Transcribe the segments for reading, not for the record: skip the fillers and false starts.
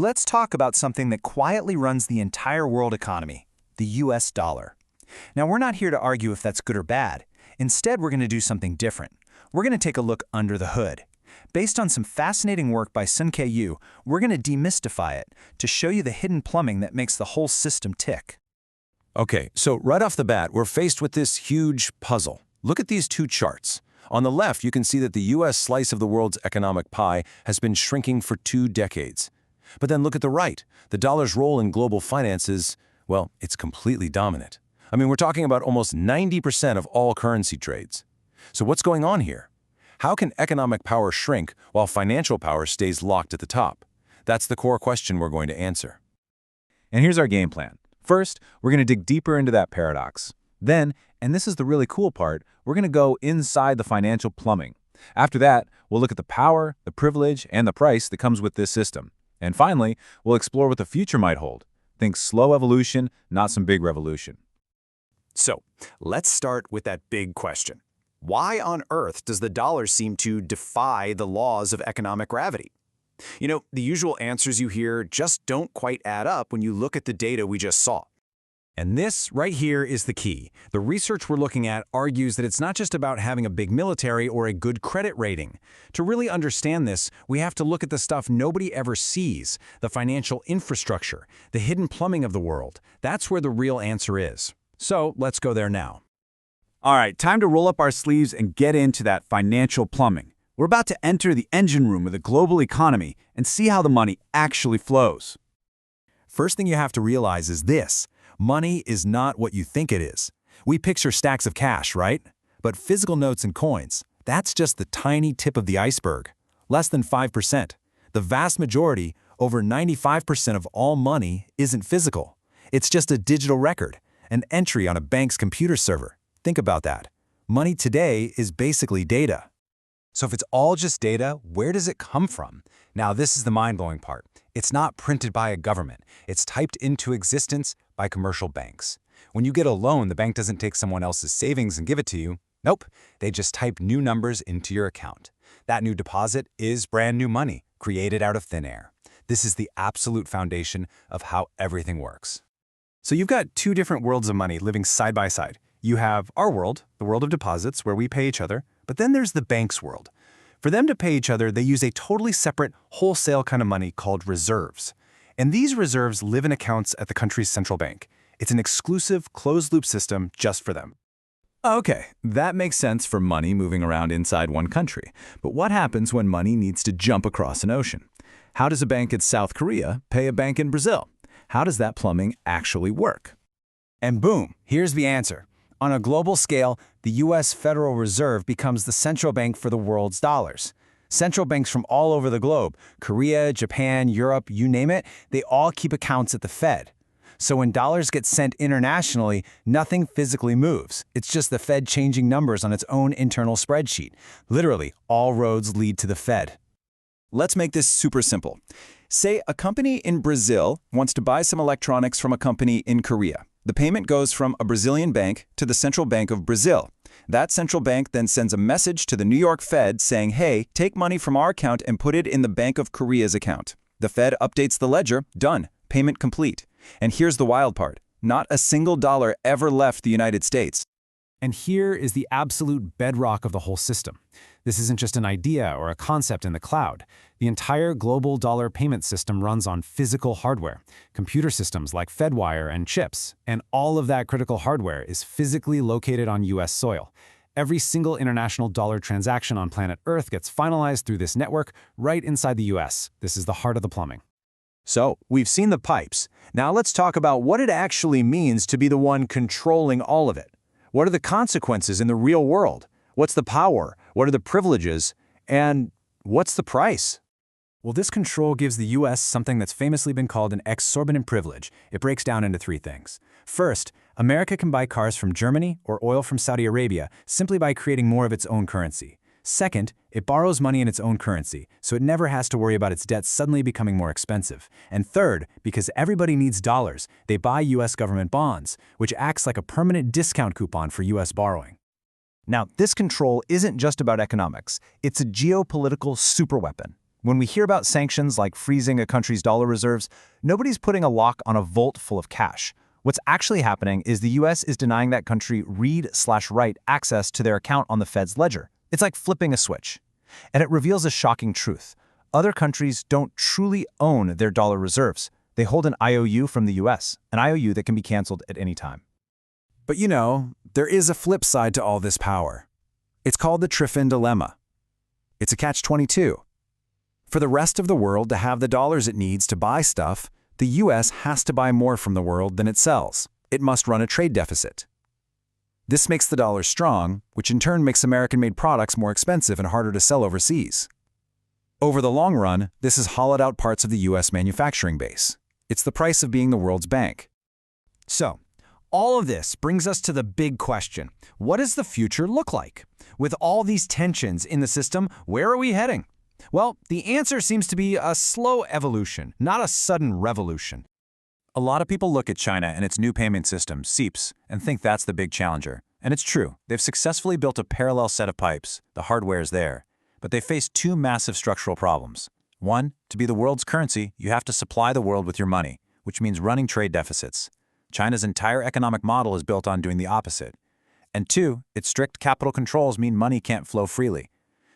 Let's talk about something that quietly runs the entire world economy, the US dollar. Now, we're not here to argue if that's good or bad. Instead, we're going to do something different. We're going to take a look under the hood. Based on some fascinating work by Sun Yu, we're going to demystify it to show you the hidden plumbing that makes the whole system tick. Okay, so right off the bat, we're faced with this huge puzzle. Look at these two charts. On the left, you can see that the U.S. slice of the world's economic pie has been shrinking for 2 decades. But then look at the right. The dollar's role in global finance is, well, it's completely dominant. I mean, we're talking about almost 90% of all currency trades. So what's going on here? How can economic power shrink while financial power stays locked at the top? That's the core question we're going to answer. And here's our game plan. First, we're going to dig deeper into that paradox. Then, and this is the really cool part, we're going to go inside the financial plumbing. After that, we'll look at the power, the privilege, and the price that comes with this system. And finally, we'll explore what the future might hold. Think slow evolution, not some big revolution. So, let's start with that big question. Why on earth does the dollar seem to defy the laws of economic gravity? You know, the usual answers you hear just don't quite add up when you look at the data we just saw. And this right here is the key. The research we're looking at argues that it's not just about having a big military or a good credit rating. To really understand this, we have to look at the stuff nobody ever sees, the financial infrastructure, the hidden plumbing of the world. That's where the real answer is. So let's go there now. All right, time to roll up our sleeves and get into that financial plumbing. We're about to enter the engine room of the global economy and see how the money actually flows. First thing you have to realize is this. Money is not what you think it is. We picture stacks of cash, right? But physical notes and coins, that's just the tiny tip of the iceberg. Less than 5%. The vast majority, over 95% of all money, isn't physical. It's just a digital record, an entry on a bank's computer server. Think about that. Money today is basically data. So if it's all just data, where does it come from? Now, this is the mind-blowing part. It's not printed by a government. It's typed into existence by commercial banks. When you get a loan, the bank doesn't take someone else's savings and give it to you. Nope, they just type new numbers into your account. That new deposit is brand new money, created out of thin air. This is the absolute foundation of how everything works. So you've got 2 different worlds of money living side by side. You have our world, the world of deposits, where we pay each other, but then there's the bank's world. For them to pay each other, they use a totally separate, wholesale kind of money called reserves. And these reserves live in accounts at the country's central bank. It's an exclusive, closed-loop system just for them. Okay, that makes sense for money moving around inside one country. But what happens when money needs to jump across an ocean? How does a bank in South Korea pay a bank in Brazil? How does that plumbing actually work? And boom, here's the answer. On a global scale, the U.S. Federal Reserve becomes the central bank for the world's dollars. Central banks from all over the globe, Korea, Japan, Europe, you name it, they all keep accounts at the Fed. So when dollars get sent internationally, nothing physically moves. It's just the Fed changing numbers on its own internal spreadsheet. Literally, all roads lead to the Fed. Let's make this super simple. Say a company in Brazil wants to buy some electronics from a company in Korea. The payment goes from a Brazilian bank to the Central Bank of Brazil. That central bank then sends a message to the New York Fed saying, hey, take money from our account and put it in the Bank of Korea's account. The Fed updates the ledger, done, payment complete. And here's the wild part. Not a single dollar ever left the United States. And here is the absolute bedrock of the whole system. This isn't just an idea or a concept in the cloud. The entire global dollar payment system runs on physical hardware, computer systems like Fedwire and chips, and all of that critical hardware is physically located on U.S. soil. Every single international dollar transaction on planet Earth gets finalized through this network right inside the U.S. This is the heart of the plumbing. So, we've seen the pipes. Now let's talk about what it actually means to be the one controlling all of it. What are the consequences in the real world? What's the power? What are the privileges? And what's the price? Well, this control gives the U.S. something that's famously been called an exorbitant privilege. It breaks down into 3 things. First, America can buy cars from Germany or oil from Saudi Arabia simply by creating more of its own currency. Second, it borrows money in its own currency, so it never has to worry about its debt suddenly becoming more expensive. And third, because everybody needs dollars, they buy U.S. government bonds, which acts like a permanent discount coupon for U.S. borrowing. Now, this control isn't just about economics. It's a geopolitical superweapon. When we hear about sanctions like freezing a country's dollar reserves, nobody's putting a lock on a vault full of cash. What's actually happening is the US is denying that country read/write access to their account on the Fed's ledger. It's like flipping a switch. And it reveals a shocking truth. Other countries don't truly own their dollar reserves. They hold an IOU from the US, an IOU that can be canceled at any time. But you know, there is a flip side to all this power. It's called the Triffin dilemma. It's a catch-22. For the rest of the world to have the dollars it needs to buy stuff, the US has to buy more from the world than it sells. It must run a trade deficit. This makes the dollar strong, which in turn makes American-made products more expensive and harder to sell overseas. Over the long run, this has hollowed out parts of the US manufacturing base. It's the price of being the world's bank. So, all of this brings us to the big question. What does the future look like? With all these tensions in the system, where are we heading? Well, the answer seems to be a slow evolution, not a sudden revolution. A lot of people look at China and its new payment system, SEEPs, and think that's the big challenger. And it's true. They've successfully built a parallel set of pipes. The hardware is there. But they face two massive structural problems. One, to be the world's currency, you have to supply the world with your money, which means running trade deficits. China's entire economic model is built on doing the opposite. And two, its strict capital controls mean money can't flow freely.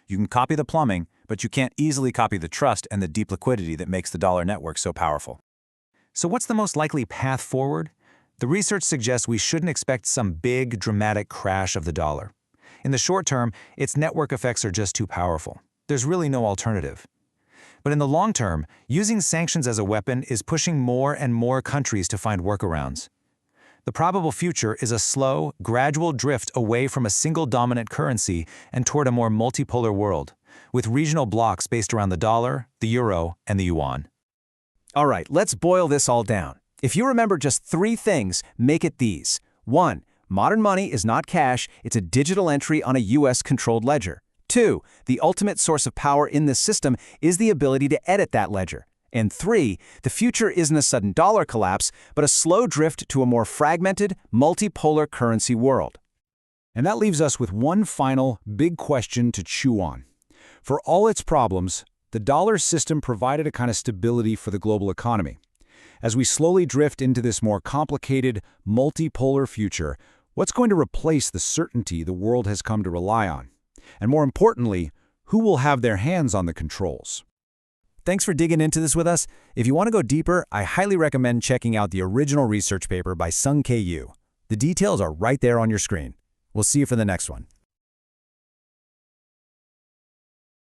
You can copy the plumbing, but you can't easily copy the trust and the deep liquidity that makes the dollar network so powerful. So what's the most likely path forward? The research suggests we shouldn't expect some big, dramatic crash of the dollar. In the short term, its network effects are just too powerful. There's really no alternative. But in the long term, using sanctions as a weapon is pushing more and more countries to find workarounds. The probable future is a slow, gradual drift away from a single dominant currency and toward a more multipolar world, with regional blocks based around the dollar, the euro, and the yuan. All right, let's boil this all down. If you remember just 3 things, make it these. 1. Modern money is not cash, it's a digital entry on a US-controlled ledger. 2. The ultimate source of power in this system is the ability to edit that ledger. And 3. The future isn't a sudden dollar collapse, but a slow drift to a more fragmented, multipolar currency world. And that leaves us with one final, big question to chew on. For all its problems, the dollar system provided a kind of stability for the global economy. As we slowly drift into this more complicated, multipolar future, what's going to replace the certainty the world has come to rely on? And more importantly, who will have their hands on the controls? Thanks for digging into this with us. If you want to go deeper, I highly recommend checking out the original research paper by Sung K. Yu. The details are right there on your screen. We'll see you for the next one.